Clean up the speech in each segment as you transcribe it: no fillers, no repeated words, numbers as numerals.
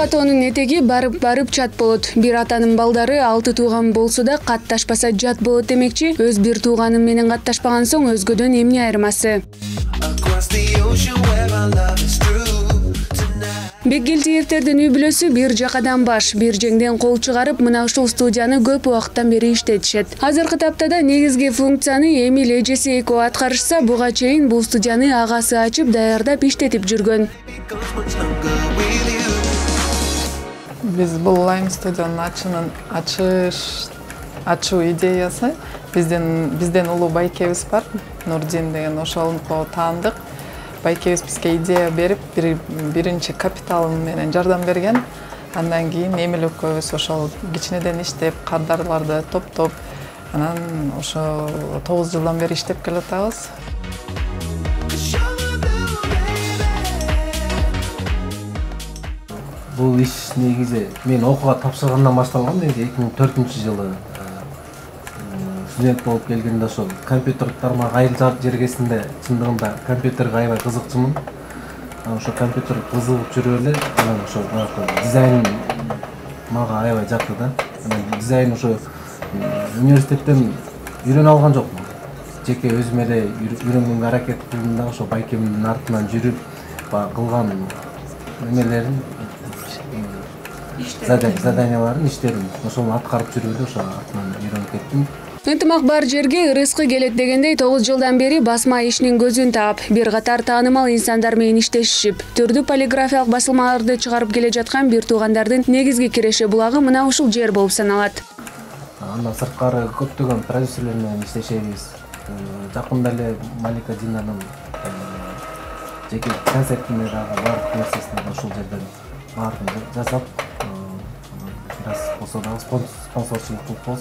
атоонун этеги барып чат болот. Бир атанын балдары 6 тууган болсо да катташпаса жат болот демекчи. Өз бир тууганым менен катташпаган соң өзгөдөн эмне айырмасы? Бекгелдиевтердин үй бүлөсү бир жакадан баш, бир жеңден кол чыгарып, мына ушул студияны көп убакыттан бери иштетишет. Азыркы таптада негизги функцияны Эмил эжеси экөө аткарышса, буга чейин бул студияны агасы ачып, даярдап иштетип жүргөн. Биз бул Lime студиянын ачуу идеясы бизден улуу байкебиз бар, Нурдин деген, ошону таандык. Байкебиз бизге идея берип, биринчи капиталын менен жардам берген. Андан кийин Эмил экөөбүз ошол кичинеден иштеп, кардарларды топтоп, анан ошо 9 жылдан бери иштеп келатабыз. Бул иш негизи мен окууга тапшыргандан башталган. 2004-жылы студент болуп келгенде ошол компьютер тармак айыл жергесинде чындыгында компьютерге аябай кызыкчумун. Ошо компьютер кызыгып жүрүп эле, анан ошо дизайн мага аябай жакты да. Анан дизайн ошо университеттен үйрөнө алган жокмун. Жеке өзүм эле үйрөнгөнгө аракет кылдым да, ошо байкемдин артынан жүрүп, кылган эмелерин заданияларын иштерин ошону аткарып жүрүп эле ошо артынан үйрөнүп кеттим. Ынтымак бар жерге ырыскы келет дегендей 9 жылдан бери басма ишинин көзүн таап, бир катар таанымал инсандар менен иштешишип, түрдүү полиграфиялык басылмаларды чыгарып келе жаткан бир туугандардын негизги киреше булагы мына ушул жер болуп саналат. Андан сырткары көптөгөн продюсерлер менен иштешебиз. Жакында эле Малика Динанын жеке концертине дагы бардык нерсесин ушул жерден баарын жасап, бираз болсо дагы спонсорчулук кылып.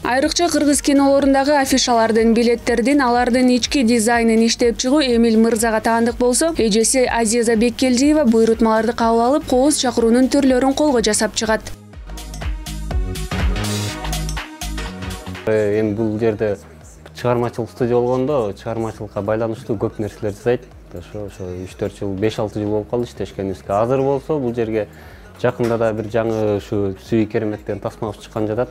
Айрыкча кыргыз кинолорундагы афишалардын, билеттердин, алардын ички дизайнын иштеп чыгуу Эмил мырзага таандык болсо, эжеси Азиза Беккелдиева буйрутмаларды кабыл алып, кооз чакыруунун түрлөрүн колго жасап чыгат. Эми бул жерде чыгармачылык студия болгондо, чыгармачылыкка байланыштуу көп нерселер жасайт. Ошо 3-4 жыл, 5-6 жыл болуп калды иштешкенибизге. Азыр болсо бул жерге жакында да бир жаңы ушу Сүй Кереметтен тасмалап чыккан жатат.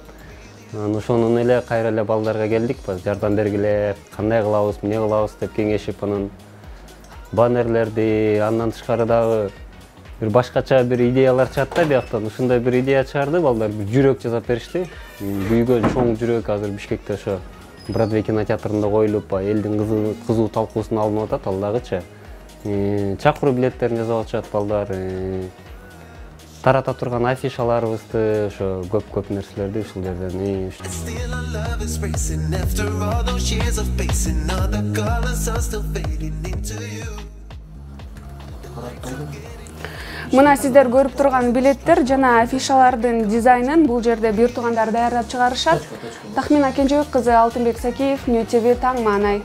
Ошонун эле кайра эле балдарга келдик, жардам бергиле, кандай кылабыз, эмне кылабыз деп кеңешип, анан баннерлерди, андан тышкары дагы бир башкача бир идеялар чыкты бияктан. Ушундай бир идея чыгарды, балдар бир жүрөк жасап беришти. Күйгөн чоң жүрөк азыр Бишкекте ошо Бродвей кинотеатрында коюлуп, элдин кызуу талкуусуна алынып атат, ал дагычы. Чакыруу билеттерин жасап атышат балдар. Тарата турган афишаларыбызды, ошо көп нерселерди ушул жерден. Мына сиздер көрүп турган билеттер жана афишалардын дизайнын бул жерде бир туугандар даярдап чыгарышат. Тахмина Кенжебек кызы, Алтынбек Сакеев, Нью ТВ, Таң Маанай.